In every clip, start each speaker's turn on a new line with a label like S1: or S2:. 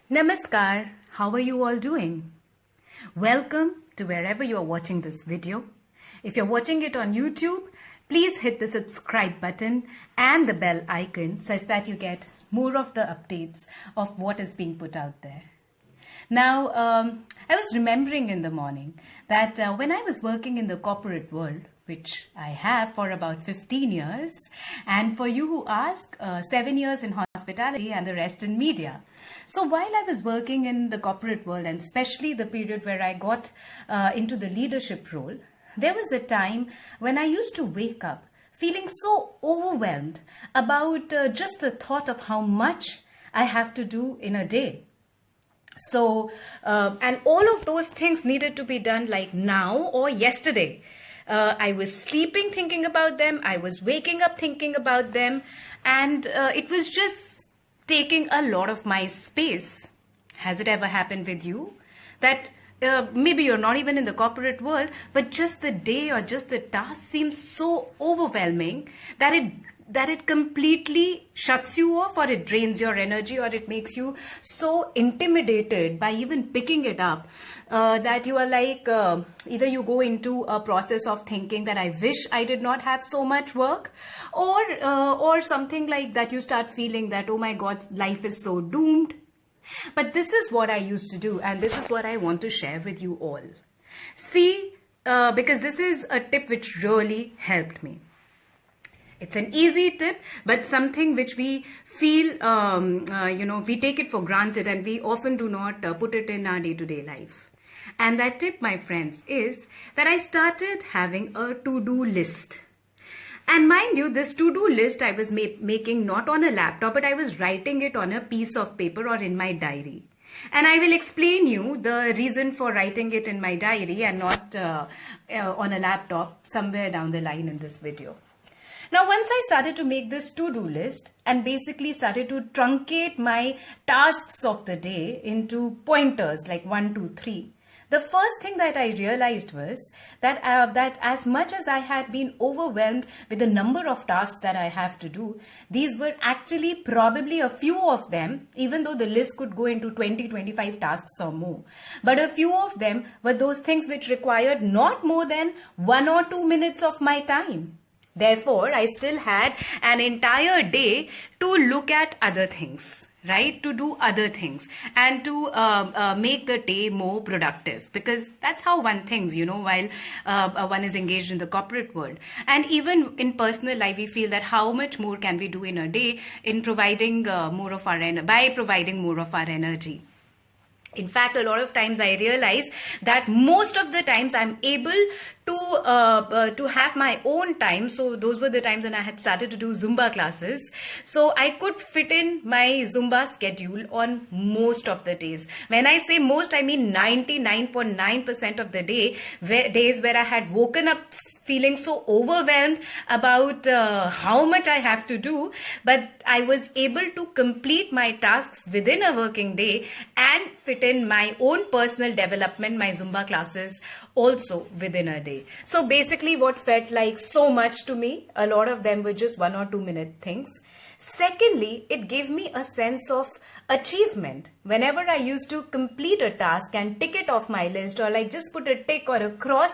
S1: Namaskar, how are you all doing? Welcome to wherever you are watching this video. If you're watching it on YouTube, please hit the subscribe button and the bell icon such that you get more of the updates of what is being put out there. Now, I was remembering in the morning that when I was working in the corporate world, which I have for about 15 years, and for you who ask, 7 years in hospitality and the rest in media. So while I was working in the corporate world, and especially the period where I got into the leadership role, there was a time when I used to wake up feeling so overwhelmed about just the thought of how much I have to do in a day. So, and all of those things needed to be done like now or yesterday. I was sleeping thinking about them. I was waking up thinking about them. And it was just taking a lot of my space. Has it ever happened with you? That maybe you're not even in the corporate world, but just the day or just the task seems so overwhelming that it completely shuts you off, or it drains your energy, or it makes you so intimidated by even picking it up that you are like, either you go into a process of thinking that I wish I did not have so much work, or something like that, you start feeling that, oh my God, life is so doomed. But this is what I used to do, and this is what I want to share with you all. See, because this is a tip which really helped me. It's an easy tip, but something which we feel, we take it for granted, and we often do not put it in our day-to-day life. And that tip, my friends, is that I started having a to-do list. And mind you, this to-do list I was making not on a laptop, but I was writing it on a piece of paper or in my diary. And I will explain you the reason for writing it in my diary and not on a laptop somewhere down the line in this video. Now, once I started to make this to-do list and basically started to truncate my tasks of the day into pointers like 1, 2, 3, the first thing that I realized was that as much as I had been overwhelmed with the number of tasks that I have to do, these were actually probably a few of them, even though the list could go into 20, 25 tasks or more. But a few of them were those things which required not more than 1 or 2 minutes of my time. Therefore, I still had an entire day to look at other things, right? To do other things and to make the day more productive, because that's how one thinks, while one is engaged in the corporate world. And even in personal life, we feel that how much more can we do in a day in providing more of our by providing more of our energy. In fact, a lot of times I realize that most of the times I'm able to have my own time. So those were the times when I had started to do Zumba classes. So I could fit in my Zumba schedule on most of the days. When I say most, I mean 99.9% of the days where I had woken up feeling so overwhelmed about how much I have to do, but I was able to complete my tasks within a working day and fit in my own personal development, my Zumba classes also within a day. So basically what felt like so much to me, a lot of them were just 1 or 2 minute things. Secondly, it gave me a sense of achievement. Whenever I used to complete a task and tick it off my list, or like just put a tick or a cross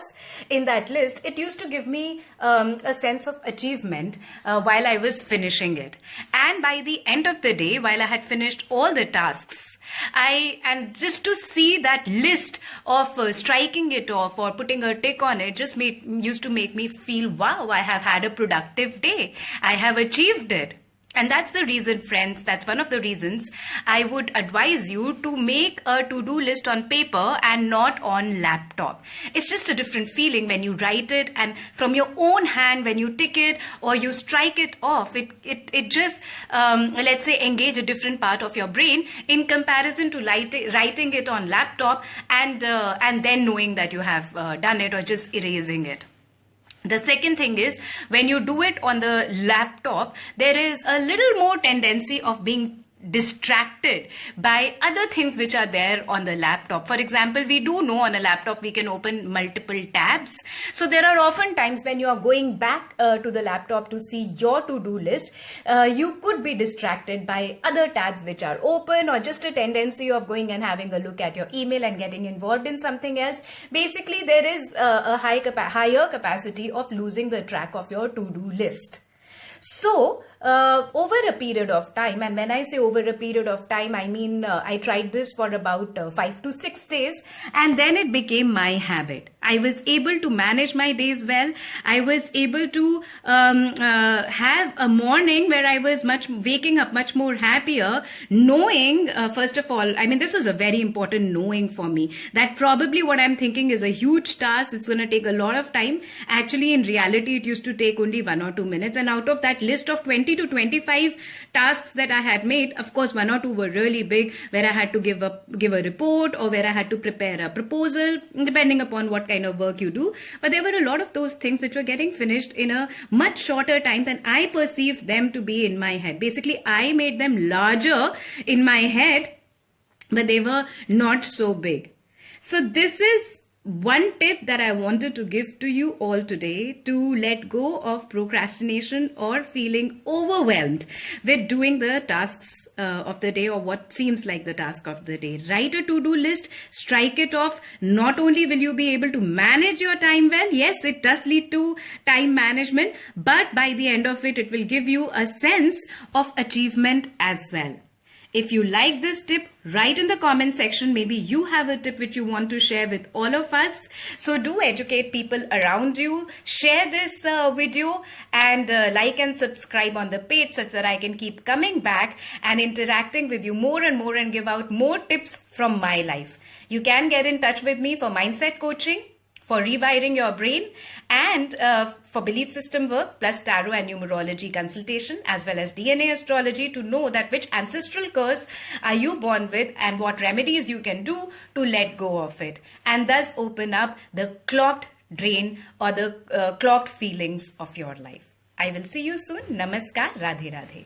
S1: in that list, it used to give me a sense of achievement while I was finishing it. And by the end of the day, while I had finished all the tasks, and just to see that list of striking it off or putting a tick on it just used to make me feel, wow, I have had a productive day. I have achieved it. And that's the reason, friends, that's one of the reasons I would advise you to make a to-do list on paper and not on laptop. It's just a different feeling when you write it, and from your own hand, when you tick it or you strike it off, it just, let's say, engage a different part of your brain in comparison to writing it on laptop and then knowing that you have done it or just erasing it. The second thing is, when you do it on the laptop, there is a little more tendency of being distracted by other things which are there on the laptop. For example, we do know on a laptop we can open multiple tabs. So there are often times when you are going back to the laptop to see your to-do list, you could be distracted by other tabs which are open, or just a tendency of going and having a look at your email and getting involved in something else. Basically, there is a higher capacity of losing the track of your to-do list. So, over a period of time, and when I say over a period of time, I mean I tried this for about 5 to 6 days, and then it became my habit. I was able to manage my days well. I was able to have a morning where I was waking up much more happier, knowing, first of all, I mean, this was a very important knowing for me, that probably what I'm thinking is a huge task. It's going to take a lot of time. Actually, in reality, it used to take only 1 or 2 minutes, and out of that list of 20 to 25 tasks that I had made, of course, 1 or 2 were really big, where I had to give a report, or where I had to prepare a proposal, depending upon what kind of work you do. But there were a lot of those things which were getting finished in a much shorter time than I perceived them to be in my head. Basically, I made them larger in my head, but they were not so big. So this is one tip that I wanted to give to you all today, to let go of procrastination or feeling overwhelmed with doing the tasks of the day, or what seems like the task of the day. Write a to-do list, strike it off. Not only will you be able to manage your time well, yes, it does lead to time management, but by the end of it, it will give you a sense of achievement as well. If you like this tip, write in the comment section. Maybe you have a tip which you want to share with all of us. So do educate people around you. Share this video and like and subscribe on the page, such that I can keep coming back and interacting with you more and more and give out more tips from my life. You can get in touch with me for mindset coaching, for rewiring your brain, and for belief system work, plus tarot and numerology consultation, as well as DNA astrology, to know that which ancestral curse are you born with and what remedies you can do to let go of it, and thus open up the clogged drain or the clogged feelings of your life. I will see you soon. Namaskar. Radhe Radhe.